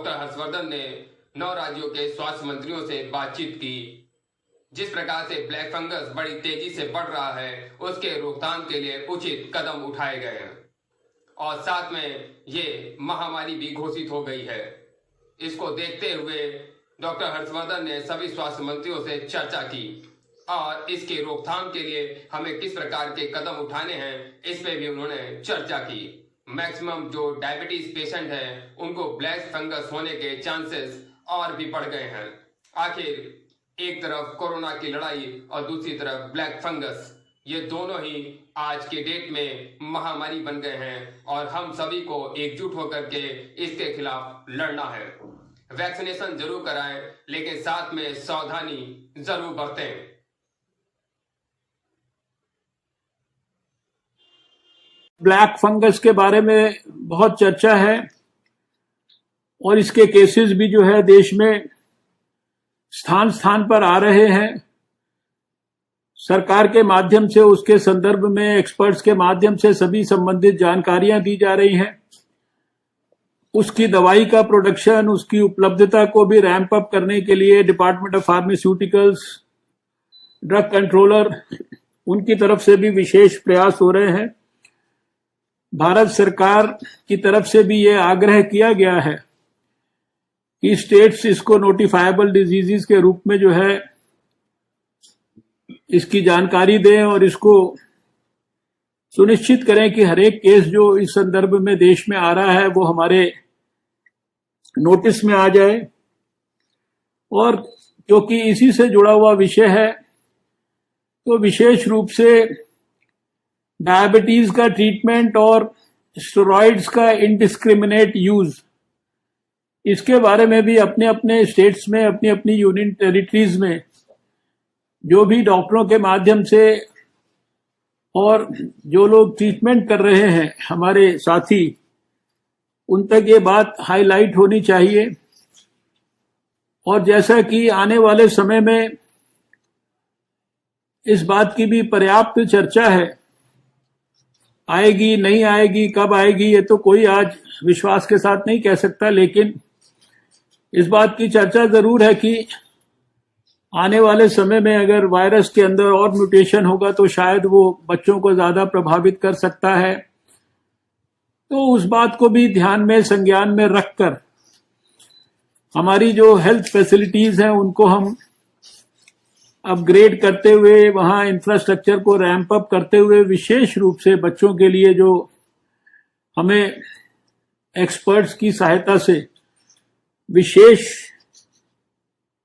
Doctor Harshvardhan ने 9 राज्यों के स्वास्थ्य मंत्रियों से बातचीत की। जिस प्रकार से ब्लैक फंगस बड़ी तेजी से बढ़ रहा है, उसके रोकथाम के लिए उचित कदम उठाए गए हैं और साथ में ये महामारी भी घोषित हो गई है। इसको देखते हुए डॉक्टर हर्षवर्धन ने सभी स्वास्थ्य मंत्रियों से चर्चा की और इसकी रोकथाम के लिए हमें किस प्रकार के कदम उठाने हैं, इस पे भी उन्होंने चर्चा की। मैक्सिमम जो डायबिटीज पेशेंट हैं, उनको ब्लैक फंगस होने के चांसेस और भी बढ़ गए हैं। आखिर एक तरफ कोरोना की लड़ाई और दूसरी तरफ ब्लैक फंगस, ये दोनों ही आज के डेट में महामारी बन गए हैं और हम सभी को एकजुट होकर के इसके खिलाफ लड़ना है। वैक्सीनेशन जरूर कराएं, लेकिन साथ में सावधानी जरूर बरतें। ब्लैक फंगस के बारे में बहुत चर्चा है और इसके केसेस भी जो है देश में स्थान स्थान पर आ रहे हैं। सरकार के माध्यम से, उसके संदर्भ में एक्सपर्ट्स के माध्यम से सभी संबंधित जानकारियां दी जा रही हैं। उसकी दवाई का प्रोडक्शन, उसकी उपलब्धता को भी रैंप अप करने के लिए department of pharmaceuticals, drug controller, उनकी तरफ से भी विशेष प्रयास हो रहे हैं। भारत सरकार की तरफ से भी ये आग्रह किया गया है कि स्टेट्स इसको नोटिफाइबल डिजीजेस के रूप में जो है इसकी जानकारी दें और इसको सुनिश्चित करें कि हर एक केस जो इस संदर्भ में देश में आ रहा है वो हमारे नोटिस में आ जाए। और क्योंकि इसी से जुड़ा हुआ विषय है, तो विशेष रूप से डायबिटीज का ट्रीटमेंट और स्टेरॉइड्स का इनडिस्क्रिमिनेट यूज, इसके बारे में भी अपने अपने स्टेट्स में, अपनी अपनी यूनियन टेरिटरीज में जो भी डॉक्टरों के माध्यम से और जो लोग ट्रीटमेंट कर रहे हैं हमारे साथी, उन तक ये बात हाईलाइट होनी चाहिए। और जैसा कि आने वाले समय में इस बात की भी पर्याप्त चर्चा है, आएगी नहीं आएगी, कब आएगी, ये तो कोई आज विश्वास के साथ नहीं कह सकता, लेकिन इस बात की चर्चा जरूर है कि आने वाले समय में अगर वायरस के अंदर और म्यूटेशन होगा तो शायद वो बच्चों को ज्यादा प्रभावित कर सकता है। तो उस बात को भी ध्यान में, संज्ञान में रखकर हमारी जो हेल्थ फैसिलिटीज हैं उनको हम अपग्रेड करते हुए, वहां इंफ्रास्ट्रक्चर को रैंप अप करते हुए, विशेष रूप से बच्चों के लिए जो हमें एक्सपर्ट्स की सहायता से विशेष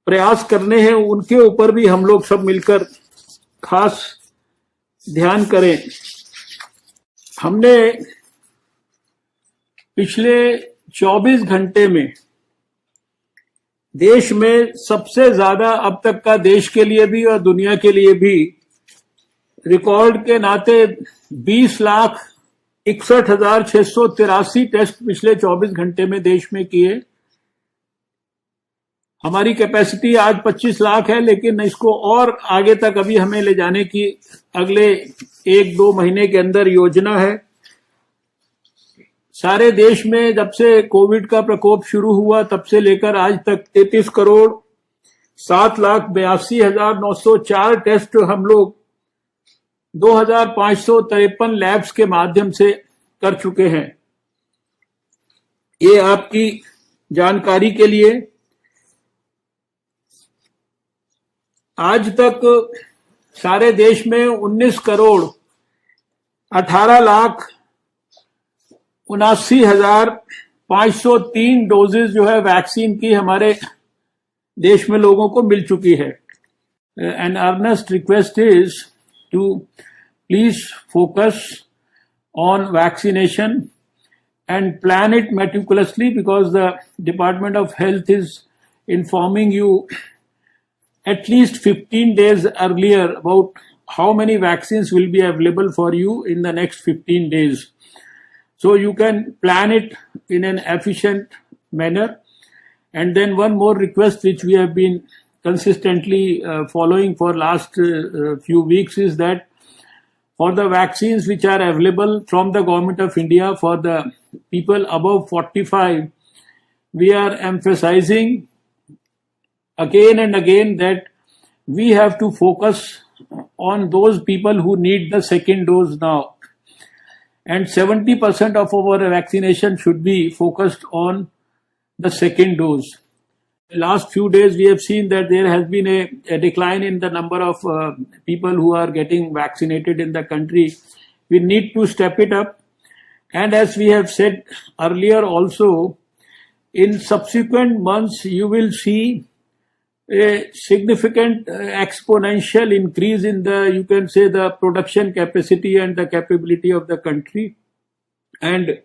प्रयास करने हैं, उनके ऊपर भी हम लोग सब मिलकर खास ध्यान करें। हमने पिछले 24 घंटे में देश में सबसे ज्यादा अब तक का, देश के लिए भी और दुनिया के लिए भी, रिकॉर्ड के नाते 20,61,683 टेस्ट पिछले 24 घंटे में देश में किए। हमारी कैपेसिटी आज 25 लाख है, लेकिन इसको और आगे तक अभी हमें ले जाने की अगले 1-2 महीने के अंदर योजना है। सारे देश में जब से कोविड का प्रकोप शुरू हुआ तब से लेकर आज तक 33,07,82,904 टेस्ट हम लोग 2,553 लैब्स के माध्यम से कर चुके हैं। ये आपकी जानकारी के लिए। आज तक सारे देश में 19,18,79,503 डोजेज जो है वैक्सीन की हमारे देश में लोगों को मिल चुकी है। An earnest request is to please focus on vaccination and plan it meticulously, because the Department of Health is informing you at least 15 days earlier about how many vaccines will be available for you in the next 15 days. So you can plan it in an efficient manner. And then one more request which we have been consistently following for last few weeks is that for the vaccines which are available from the Government of India for the people above 45, we are emphasizing again and again that we have to focus on those people who need the second dose now. And 70% of our vaccination should be focused on the second dose. Last few days, we have seen that there has been a decline in the number of people who are getting vaccinated in the country. We need to step it up. And as we have said earlier also, in subsequent months, you will see a significant exponential increase in the, you can say, the production capacity and the capability of the country. And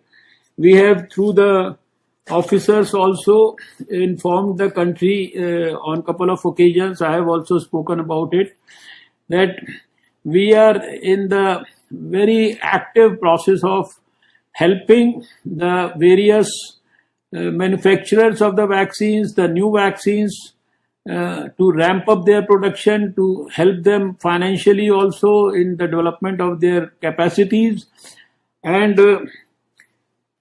we have, through the officers, also informed the country on a couple of occasions. I have also spoken about it, that we are in the very active process of helping the various manufacturers of the vaccines, the new vaccines, to ramp up their production, to help them financially also in the development of their capacities. And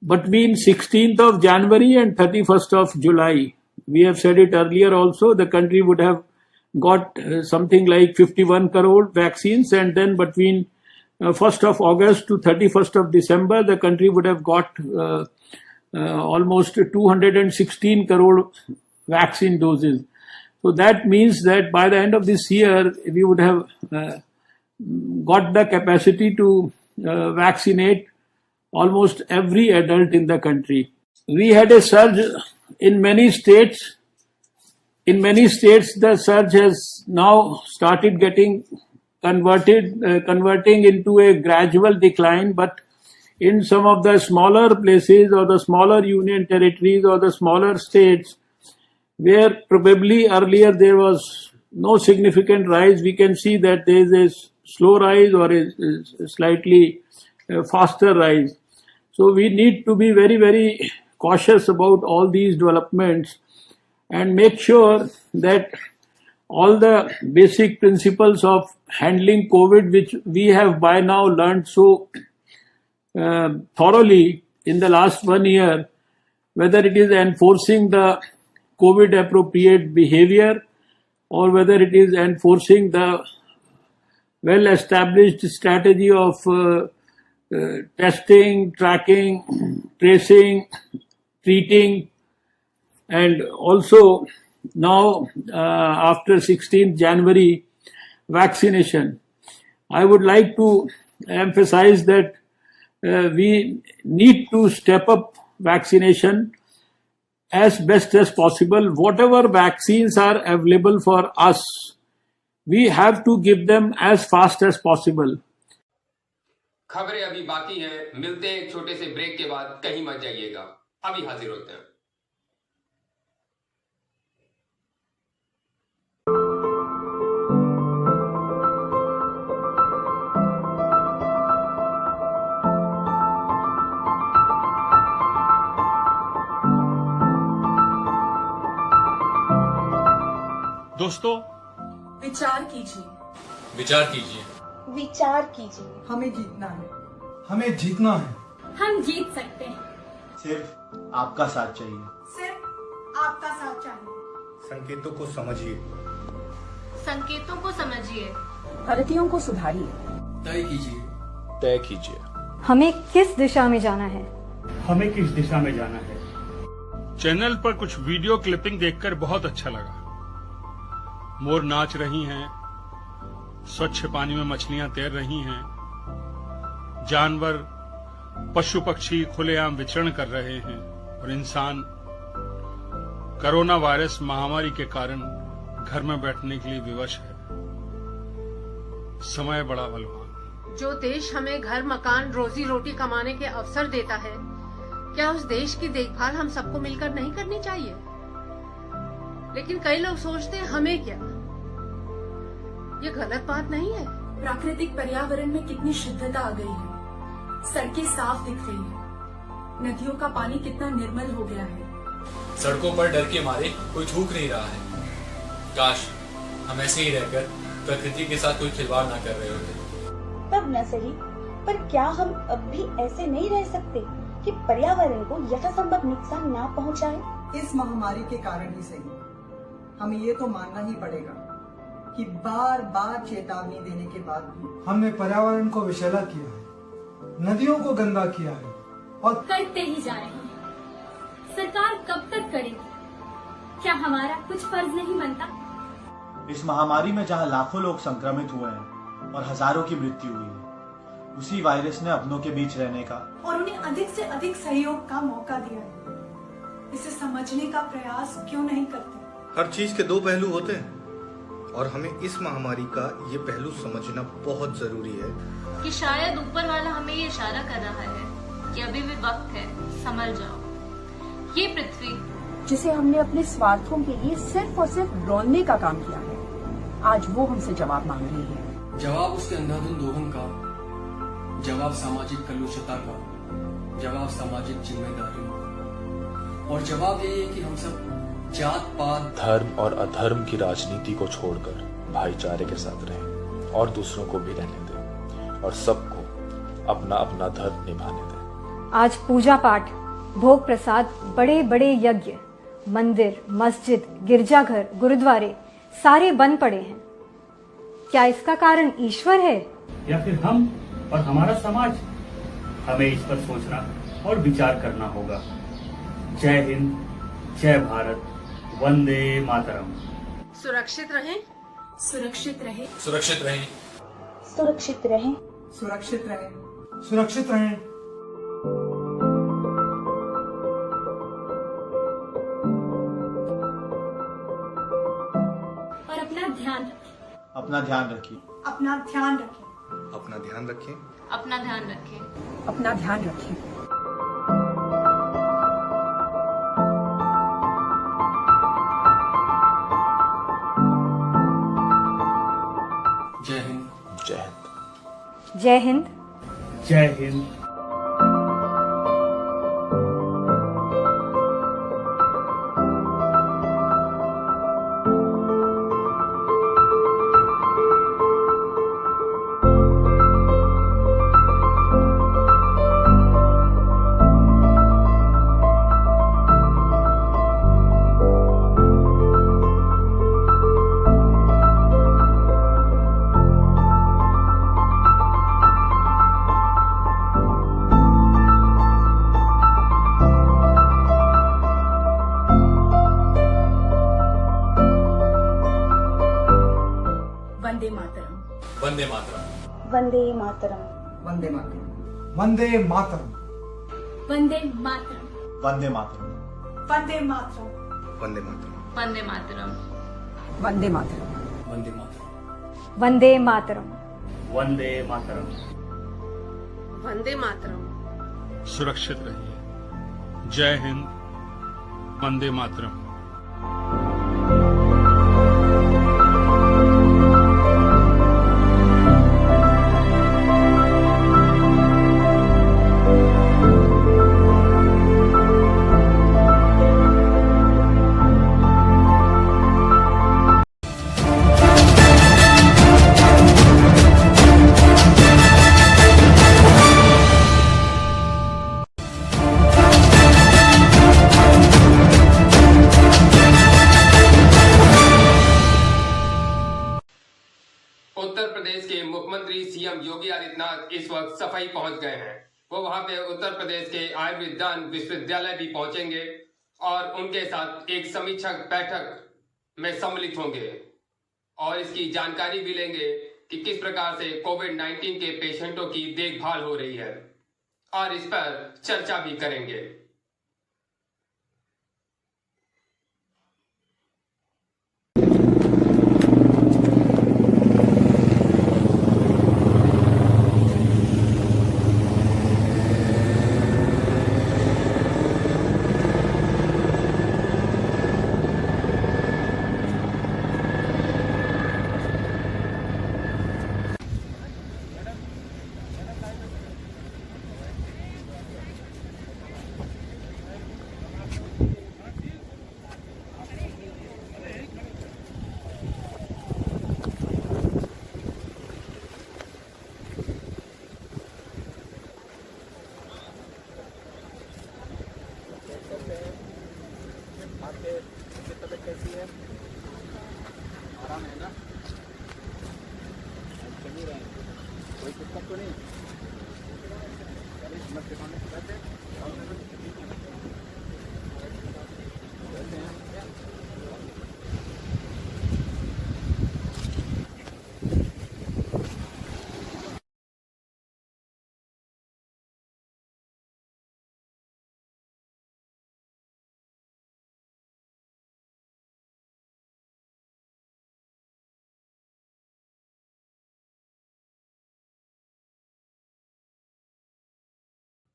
between 16th of January and 31st of July, we have said it earlier also, the country would have got something like 51 crore vaccines, and then between 1st of August to 31st of December, the country would have got almost 216 crore vaccine doses. So that means that by the end of this year, we would have got the capacity to vaccinate almost every adult in the country. We had a surge in many states. In many states, the surge has now started getting converting into a gradual decline, but in some of the smaller places or the smaller union territories or the smaller states, where probably earlier there was no significant rise, we can see that there is a slow rise or a slightly faster rise. So we need to be very, very cautious about all these developments and make sure that all the basic principles of handling COVID, which we have by now learned so thoroughly in the last 1 year, whether it is enforcing the COVID appropriate behavior or whether it is enforcing the well established strategy of testing, tracking, tracing, treating, and also now after 16th January, vaccination. I would like to emphasize that we need to step up vaccination as best as possible. Whatever vaccines are available for us, we have to give them as fast as possible. खबरें अभी बाकी हैं, मिलते हैं एक छोटे से break के बाद, कहीं मत जाइएगा, अभी हाजिर होते हैं। दोस्तों, विचार कीजिए, विचार कीजिए, विचार कीजिए। हमें जीतना है, हमें जीतना है। हम जीत सकते हैं। सिर्फ आपका साथ चाहिए, सिर्फ आपका साथ चाहिए। संकेतों को समझिए, संकेतों को समझिए, भारतीयों को सुधारिए। तय कीजिए, तय कीजिए हमें किस दिशा में जाना है, हमें किस दिशा में जाना है। चैनल पर कुछ वीडियो क्लिपिंग देखकर बहुत अच्छा लगा। मोर नाच रही हैं, स्वच्छ पानी में मछलियां तैर रही हैं, जानवर पशु पक्षी खुलेआम विचरण कर रहे हैं और इंसान कोरोना वायरस महामारी के कारण घर में बैठने के लिए विवश है। समय बड़ा बलवान। जो देश हमें घर, मकान, रोजी रोटी कमाने के अवसर देता है, क्या उस देश की देखभाल हम सबको मिलकर नहीं करनी चाहिए? लेकिन कई लोग सोचते हैं हमें क्या। ये गलत बात नहीं है। प्राकृतिक पर्यावरण में कितनी शुद्धता आ गई है, सड़कें साफ दिख रही है, नदियों का पानी कितना निर्मल हो गया है। सड़कों पर डर के मारे कोई थूक नहीं रहा है। काश हम ऐसे ही रहकर प्रकृति के साथ कोई खिलवाड़ ना कर रहे होते। तब न सही, पर क्या हम अब भी ऐसे नहीं रह सकते कि पर्यावरण को यथासंभव नुकसान ना पहुंचाए? इस महामारी के कारण ही सही, हमें ये तो मानना ही पड़ेगा कि बार बार चेतावनी देने के बाद भी हमने पर्यावरण को विषैला किया है, नदियों को गंदा किया है और करते ही जा रहे हैं। सरकार कब तक करेगी? क्या हमारा कुछ फर्ज नहीं बनता? इस महामारी में जहां लाखों लोग संक्रमित हुए हैं और हजारों की मृत्यु हुई है, उसी वायरस ने अपनों के बीच रहने का और उन्हें अधिक से अधिक सहयोग का मौका दिया है। इसे समझने का प्रयास क्यों नहीं करते? हर चीज के दो पहलू होते हैं और हमें इस महामारी का ये पहलू समझना बहुत जरूरी है कि शायद ऊपर वाला हमें ये इशारा कर रहा है कि अभी भी वक्त है, संभल जाओ। ये पृथ्वी जिसे हमने अपने स्वार्थों के लिए सिर्फ और सिर्फ रोलने का काम किया है, आज वो हमसे जवाब मांग रही है। जवाब उसके अंधाधुंध दोहन का, जवाब सामाजिक कलुषता का, जवाब सामाजिक जिम्मेदारियों का, और जवाब यही है कि हम सब जात पात धर्म और अधर्म की राजनीति को छोड़कर भाईचारे के साथ रहें और दूसरों को भी रहने दें और सबको अपना अपना धर्म निभाने दें। आज पूजा पाठ, भोग प्रसाद, बड़े बड़े यज्ञ, मंदिर, मस्जिद, गिरजाघर, गुरुद्वारे सारे बंद पड़े हैं। क्या इसका कारण ईश्वर है या फिर हम और हमारा समाज? हमें इस पर सोचना और विचार करना होगा। जय हिंद, जय भारत, वंदे मातरम। सुरक्षित रहें, सुरक्षित रहे, सुरक्षित रहें, सुरक्षित रहें, सुरक्षित रहें। सुरक्षित रहें। और अपना ध्यान रखें। अपना ध्यान रखिए। अपना ध्यान रखें। अपना ध्यान रखें। अपना ध्यान रखें। अपना ध्यान रखें। जय हिंद, जय हिंद। जय हिंद, जय हिंद। वंदे मातरम। वंदे मातरम, वंदे मातरम, वंदे मातरम। वंदे मातरम। वंदे मातरम, वंदे मातरम। वंदे मातरम। वंदे मातरम। वंदे मातरम, वंदे मातरम। वंदे मातरम, वंदे मातरम। वंदे मातरम। वंदे मातरम। सुरक्षित रहिए। जय हिंद, वंदे मातरम। उत्तर प्रदेश के मुख्यमंत्री सीएम योगी आदित्यनाथ इस वक्त सफाई पहुंच गए हैं। वो वहां पे उत्तर प्रदेश के आयुर्विज्ञान विश्वविद्यालय भी पहुंचेंगे और उनके साथ एक समीक्षा बैठक में सम्मिलित होंगे और इसकी जानकारी भी लेंगे कि किस प्रकार से कोविड-19 के पेशेंटों की देखभाल हो रही है और इस पर चर्चा भी करेंगे।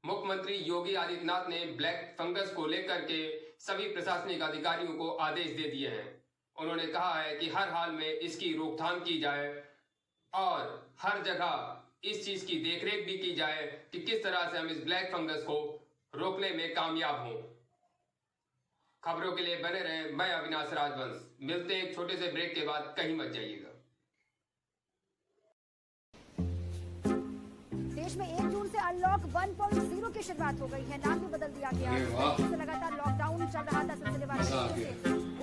मुख्यमंत्री योगी आदित्यनाथ ने ब्लैक फंगस को लेकर के सभी प्रशासनिक अधिकारियों को आदेश दे दिए हैं। उन्होंने कहा है कि हर हाल में इसकी रोकथाम की जाए और हर जगह इस चीज की देखरेख भी की जाए कि किस तरह से हम इस ब्लैक फंगस को रोकने में कामयाब हों। खबरों के लिए बने रहें। मैं अविनाश राजवंश। मिलते हैं एक छोटे से ब्रेक के बाद, कहीं मत जाइएगा। देश में 1 जून से अनलॉक 1.0 की शुरुआत हो गई है। नाम भी बदल दिया गया है। लगातार लॉकडाउन चल रहा था सिलसिलेवार।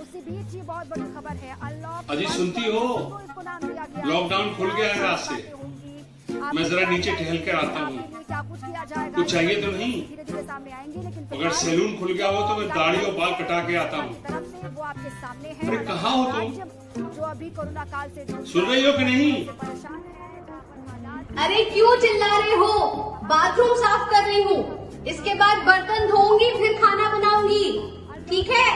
उसी बीच ये बहुत बड़ी खबर है, अनलॉक अजी सुनती हो, इसको नाम दिया गया। लॉकडाउन खुल गया है आज से। मैं जरा नीचे टहल कर आता हूँ। कुछ चाहिए तो नहीं? धीरे-धीरे सामने आएंगे, लेकिन अगर सैलून खुल गया हो तो मैं दाढ़ी और बाल कटा के आता हूँ। वो आपके सामने है। अरे कहाँ हो तुम? जो अभी कोरोना काल से सुन रही हो कि नहीं? अरे क्यों चिल्ला रहे हो? बाथरूम साफ कर रही हूँ, इसके बाद बर्तन धोऊंगी, फिर खाना बनाऊंगी, ठीक है?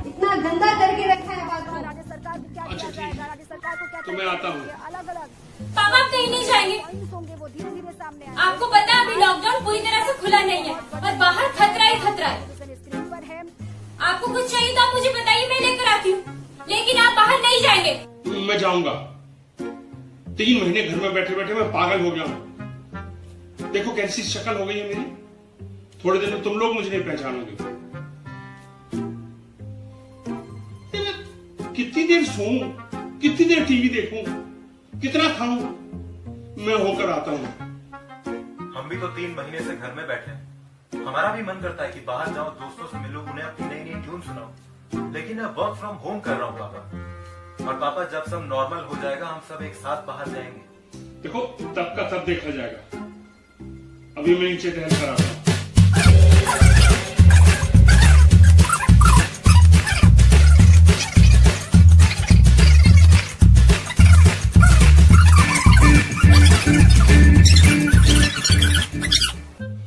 इतना गंदा करके रखा है बाथरूम। राज्य सरकार की क्या अच्छा किया जाएगा? राज्य सरकार को क्या तो मैं आता हूँ। अलग-अलग पापा आप कहीं नहीं जाएंगे। वो धीरे-धीरे सामने आएंगे। आपको पता है अभी लॉकडाउन पूरी तरह से खुला नहीं है और बाहर खतरा ही खतरा है। स्क्रीन पर है। आपको कुछ चाहिए तो आप मुझे बताइए, मैं लेकर आती हूँ, लेकिन आप बाहर नहीं जाएंगे। मैं जाऊंगा। 3 महीने घर में बैठे बैठे मैं पागल हो गया हूँ। देखो कैसी शक्ल हो गई है मेरी। थोड़े दिन में तुम लोग मुझे नहीं पहचानोगे। कितनी देर सोऊं, कितनी देर टीवी देखूं, कितना खाऊं? मैं होकर आता हूं। हम भी तो 3 महीने से घर में बैठे हैं। हमारा भी मन करता है कि बाहर जाओ, दोस्तों से मिलो, उन्हें अपनी नई नई ट्यून सुनाओ, लेकिन मैं वर्क फ्रॉम होम कर रहा हूँ पापा। और पापा जब सब नॉर्मल हो जाएगा हम सब एक साथ बाहर जाएंगे। देखो तब का तब देखा जाएगा। अभी मैं नीचे टहल कर आता हूँ।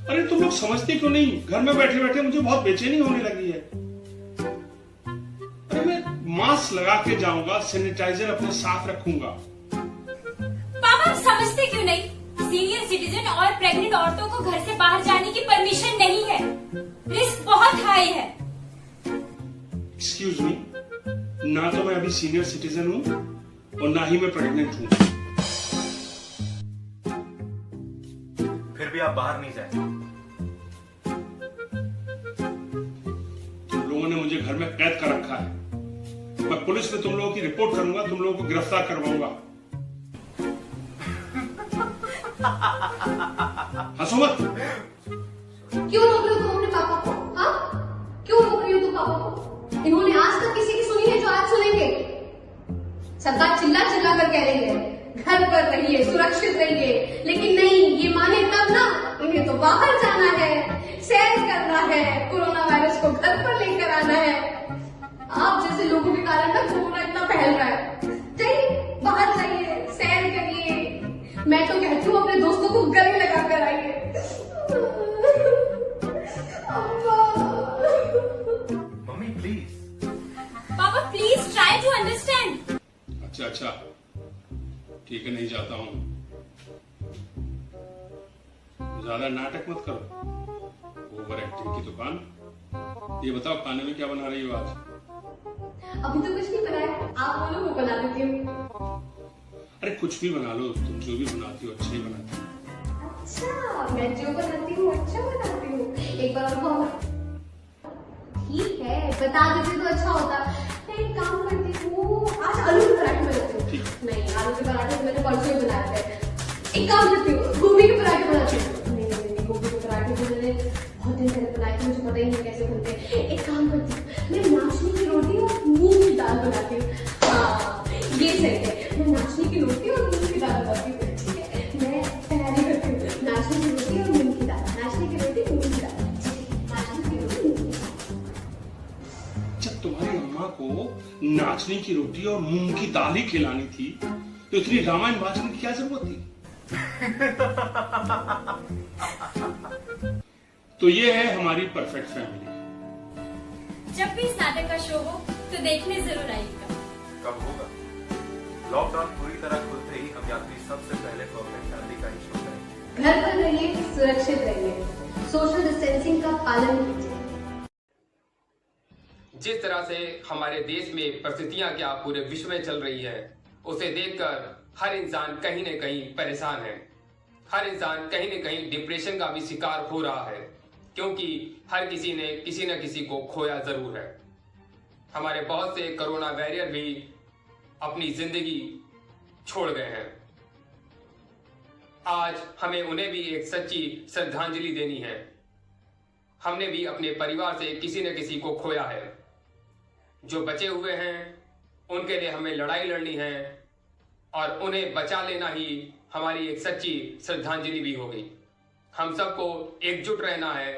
अरे तुम लोग समझते क्यों नहीं? घर में बैठे बैठे मुझे बहुत बेचैनी होने लगी है। अरे मैं मास्क लगा के जाऊंगा, सैनिटाइजर अपने साथ रखूंगा। पापा आप समझते क्यों नहीं? सीनियर सिटीजन और प्रेग्नेंट औरतों को घर से बाहर जाने की परमिशन नहीं है। रिस्क बहुत हाई है। एक्सक्यूज मी, ना तो मैं अभी सीनियर सिटीजन हूँ और ना ही मैं प्रेग्नेंट हूँ। फिर भी आप बाहर नहीं जाएंगे। तुम लोगों ने मुझे घर में कैद कर रखा है। मैं पुलिस में तुम लोगों की रिपोर्ट करूंगा, तुम लोगों को गिरफ्तार करवाऊंगा। हंसो मत। क्यों रोक रहे हो तुम अपने पापा को? हाँ, क्यों रोक रही हो तुम पापा को? इन्होंने आज तक किसी की सुनी है जो आज सुनेंगे? सरकार चिल्ला चिल्ला कर कह रही है घर पर रहिए, सुरक्षित रहिए, लेकिन नहीं, ये माने तब ना। इन्हें तो बाहर जाना है, सैर करना है, कोरोना वायरस को घर पर लेकर आना है। आप जैसे लोगों के कारण ना कोरोना इतना फैल रहा है। जाइए, बाहर जाइए, सैर करिए। मैं तो कहती हूँ अपने दोस्तों को गले लगा कर आइए। Mummy please. पापा प्लीज ट्राई टू अंडरस्टैंड। अच्छा ठीक है, नहीं जाता हूँ। ज्यादा नाटक मत करो। ओवर एक्टिंग की दुकान। ये बताओ खाने में क्या बना रही हो आज? अभी तो कुछ नहीं बनाया, आप बोलो मैं बना देती हूँ। अरे कुछ भी बना लो, तुम जो भी बनाती हो अच्छा ही बनाती हो। अच्छा, मैं जो बनाती हूँ अच्छा बनाती हूँ। एक बार और ठीक है, बता देते तो अच्छा होता। मैं एक काम करती हूँ, आज आलू के पराठे बनाती हूँ। नहीं, आलू के पराठे मैंने परसों ही बनाए थे। एक काम करती हूँ, गोभी के पराठे बनाती हूँ। नहीं, गोभी के पराठे भी मैंने बहुत दिन पहले बनाए थे, मुझे पता ही नहीं कैसे बनते। एक काम करती हूँ, मैं नाचनी की रोटी और मूंग की दाल बनाती हूँ। हाँ, ये सही है, मैं नाचनी की रोटी और मूंग की दाल बनाती हूँ। को नाचने की रोटी और मूंग की दाल ही खिलानी थी तो इतनी रामायण वाचन की क्या जरूरत थी? तो ये है हमारी परफेक्ट फैमिली। जब भी इस नाटक का शो हो तो देखने जरूर आइएगा। कब होगा? लॉकडाउन पूरी तरह खुलते ही हम यात्री सबसे पहले परफेक्ट फैमिली का ही शो करेंगे। घर पर रहिए, सुरक्षित रहिए, सोशल डिस्टेंसिंग का पालन कीजिए। जिस तरह से हमारे देश में परिस्थितियां क्या पूरे विश्व में चल रही है, उसे देखकर हर इंसान कहीं न कहीं परेशान है। हर इंसान कहीं न कहीं डिप्रेशन का भी शिकार हो रहा है, क्योंकि हर किसी ने किसी न किसी को खोया जरूर है। हमारे बहुत से कोरोना वॉरियर भी अपनी जिंदगी छोड़ गए हैं। आज हमें उन्हें भी एक सच्ची श्रद्धांजलि देनी है। हमने भी अपने परिवार से किसी न किसी को खोया है। जो बचे हुए हैं उनके लिए हमें लड़ाई लड़नी है और उन्हें बचा लेना ही हमारी एक सच्ची श्रद्धांजलि भी होगी। हम सबको एकजुट रहना है,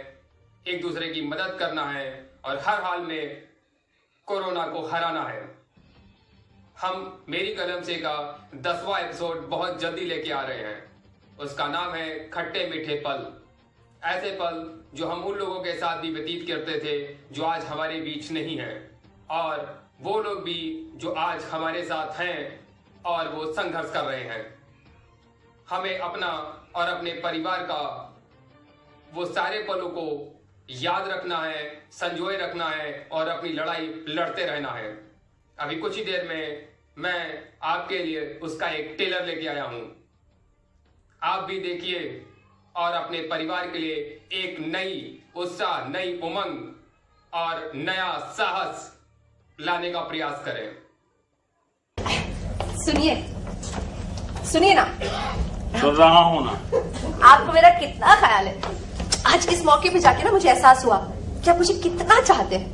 एक दूसरे की मदद करना है और हर हाल में कोरोना को हराना है। हम मेरी कलम से का 10वां एपिसोड बहुत जल्दी लेके आ रहे हैं। उसका नाम है खट्टे मीठे पल। ऐसे पल जो हम उन लोगों के साथ भी व्यतीत करते थे जो आज हमारे बीच नहीं है, और वो लोग भी जो आज हमारे साथ हैं और वो संघर्ष कर रहे हैं। हमें अपना और अपने परिवार का वो सारे पलों को याद रखना है, संजोए रखना है और अपनी लड़ाई लड़ते रहना है। अभी कुछ ही देर में मैं आपके लिए उसका एक ट्रेलर लेके आया हूं। आप भी देखिए और अपने परिवार के लिए एक नई उत्साह, नई उमंग और नया साहस लाने का प्रयास करें। सुनिए ना। सुन रहा हूं ना। आपको मेरा कितना ख्याल है। आज इस मौके पे जाके ना मुझे एहसास हुआ कि आप मुझे कितना चाहते हैं।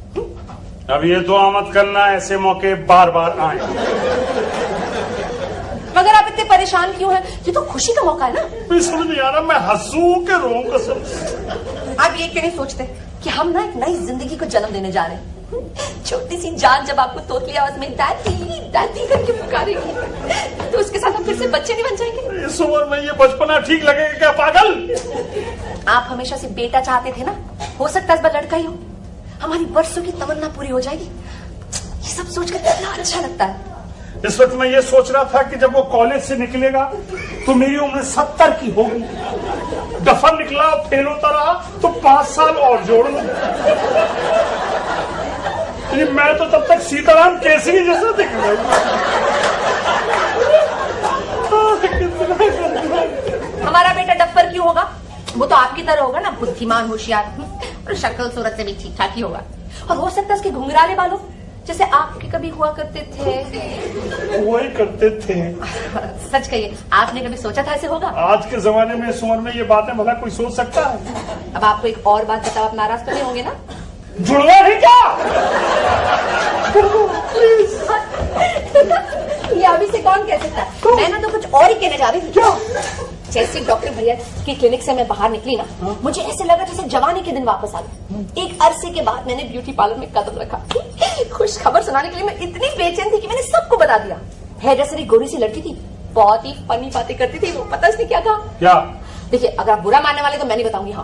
अब ये दुआ मत करना ऐसे मौके बार बार आए। मगर आप इतने परेशान क्यों हैं? ये तो खुशी का मौका है ना। समझ नहीं आ रहा मैं हंसूं के रोऊं कसम। आप ये क्यों नहीं सोचते कि हम ना एक नई जिंदगी को जन्म देने जा रहे हैं। छोटी सी जान जब आपको तोतली आवाज में दादी दादी करके पुकारेगी तो उसके साथ हम फिर से बच्चे नहीं बन जाएंगे? इस उम्र में ये बचपना ठीक लगेगा क्या पागल? आप हमेशा से बेटा चाहते थे ना, हो सकता है इस बार लड़का ही हो। हमारी बरसों की तमन्ना पूरी हो जाएगी। ये सब सोचकर कितना अच्छा लगता है। इस वक्त मैं ये सोच रहा था कि जब वो कॉलेज से निकलेगा तो मेरी उम्र 70 की होगी। दफन निकला और फेल होता रहा तो 5 साल और जोड़ लो। मैं तो तब तक सीताराम केसरी जैसा दिख रहा। हमारा बेटा डफर क्यों होगा? वो तो आपकी तरह होगा ना, बुद्धिमान, होशियार और शक्ल सूरत से भी ठीक ठाक ही होगा। और हो सकता है उसके घुंघराले बालों जैसे आपके कभी हुआ करते थे। हुआ ही करते थे। सच कहिए, आपने कभी सोचा था ऐसे होगा? आज के जमाने में इस उम्र में ये बातें भला कोई सोच सकता है? अब आपको एक और बात बताओ, आप नाराज तो नहीं होंगे ना? जुड़वा नहीं क्या? ये अभी से कौन कह सकता है? मैं ना तो कुछ और ही कहने जा रही थी। क्या? जैसे डॉक्टर भैया की क्लिनिक से मैं बाहर निकली ना, मुझे ऐसे लगा जैसे जवानी के दिन वापस आ गए। एक अरसे के बाद मैंने ब्यूटी पार्लर में कदम रखा। खुश खबर सुनाने के लिए मैं इतनी बेचैन थी कि मैंने सबको बता दिया। हेयर ड्रेसर एक गोरी सी लड़की थी, बहुत ही फनी बातें करती थी। वो पता उसने क्या कहा? क्या? देखिए, अगर आप बुरा मानने वाले तो मैं नहीं बताऊंगी। हाँ,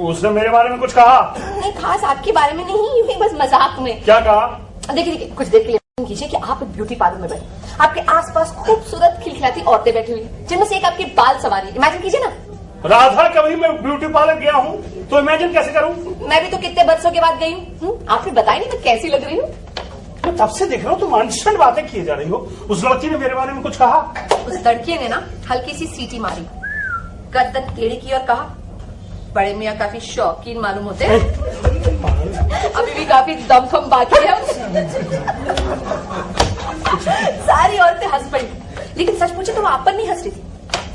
उसने मेरे बारे में कुछ कहा? नहीं, खास आपके बारे में नहीं, यूं ही बस मजाक में। क्या कहा? देखिए, कुछ देर के लिए कीजिए कि आप एक ब्यूटी पार्लर में बैठे, आपके आसपास खूबसूरत खिलखिलाती औरतें बैठी हुई, जिनमें से एक आपके बाल सवारी। इमेजिन कीजिए ना। राधा, कभी मैं ब्यूटी पार्लर गया हूँ तो इमेजिन कैसे करूँ? मैं भी तो कितने बरसों के बाद गई हूँ। आपने बताया नहीं मैं कैसी लग रही हूँ। मैं तब से देख रहा हूँ तुम अनशन बातें किए जा रही हो। उस लड़की ने मेरे बारे में कुछ कहा? उस लड़की ने ना हल्की सी सीटी मारी, गर्दन टेढ़ी की और कहा, बड़े मियाँ काफी शौकीन मालूम होते हैं, अभी भी काफी दमखम बाकी है। सारी औरतें हंस पड़ी, लेकिन सच पूछे तो वो आप पर नहीं हंस रही थी।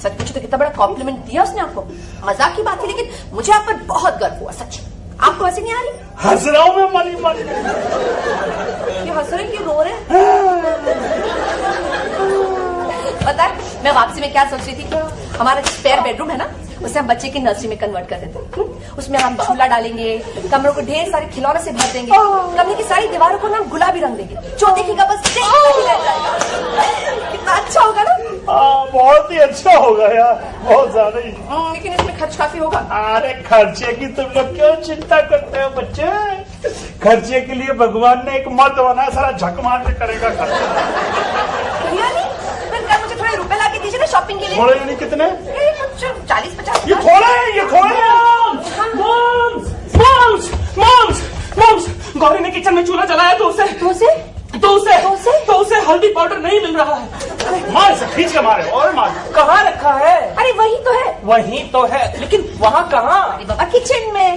सच पूछे तो कितना बड़ा कॉम्प्लीमेंट दिया उसने आपको। मजाक की बात थी, लेकिन मुझे आप पर बहुत गर्व हुआ। सच आपको हंसी नहीं आ रही? हंस रहा हूँ मैं, माली माली। ये हंस रहे क्यों, रो रहे? पता है मैं वापसी में क्या सोच रही थी? हमारा स्पेयर बेडरूम है ना, उसे हम बच्चे की नर्सरी में कन्वर्ट कर देते हैं। उसमें हम झूला डालेंगे, कमरों को ढेर सारे खिलौनों से भर देंगे, कमरे की सारी दीवारों को ना गुलाबी रंग देंगे, जो देखेगा बस कितना अच्छा होगा ना। बहुत ही अच्छा होगा यार, बहुत ज्यादा ही। लेकिन इसमें खर्च काफी होगा। अरे खर्चे की तुम लोग क्यों चिंता करते हो बच्चे? खर्चे के लिए भगवान ने एक मर्द बनाया, सारा झक मार के करेगा खर्चा। मुझे थोड़े रुपए ला के दीजिए ना शॉपिंग के लिए। थोड़े यानी कितने? 40-50। ये थोड़े है, ये थोड़े मॉम्स, गौरी ने किचन में चूल्हा जलाया तो उसे हल्दी पाउडर नहीं मिल रहा है। मार से खींच के मारे और मार। कहाँ रखा है? अरे वही तो है, लेकिन वहाँ कहाँ? अरे बाबा किचन में।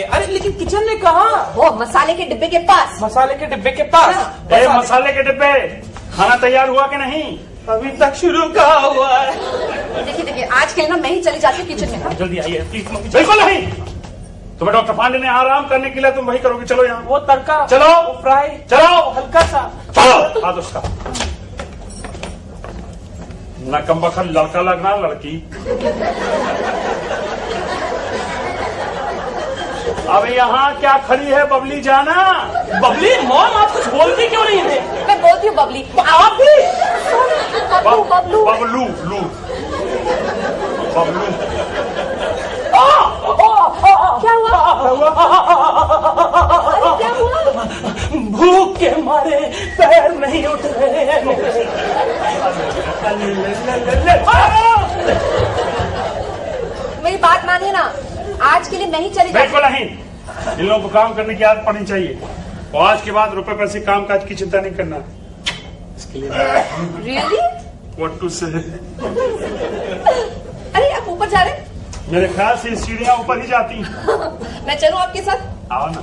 अरे लेकिन किचन में कहाँ? वो मसाले के डिब्बे के पास। मसाले के डिब्बे के पास। मसाले के डिब्बे, खाना तैयार हुआ कि नहीं? अभी तक शुरू कहाँ हुआ है? देखिए आज के ना मैं ही चली जाती हूँ किचन में। जल्दी आइए प्लीज। बिल्कुल नहीं, तुम्हें डॉक्टर पांडे ने आराम करने के लिए तुम वही करोगे। चलो यहाँ। वो तड़का, चलो वो फ्राई, चलो हल्का सा, चलो। हाथ उसका न कम बखल लड़का लगना लड़की। अब यहाँ क्या खड़ी है बबली जाना? बबली मॉम, आप कुछ बोलती क्यों नहीं है? मैं बोलती हूँ बबली। आप भी? बबलू क्या हुआ? भूख के मारे पैर नहीं उठ रहे हैं मेरे। मेरी बात मानिए ना, आज के लिए मैं ही चली जाती। बिल्कुल नहीं, इन लोगों को काम करने की आदत पड़नी चाहिए और आज के बाद रुपए पैसे काम काज की चिंता नहीं करना। इसके लिए Really? What to say? अरे आप ऊपर जा रहे हैं? मेरे ख्याल से सीढ़ियां ऊपर ही जाती हैं। मैं चलूं आपके साथ? आओ ना।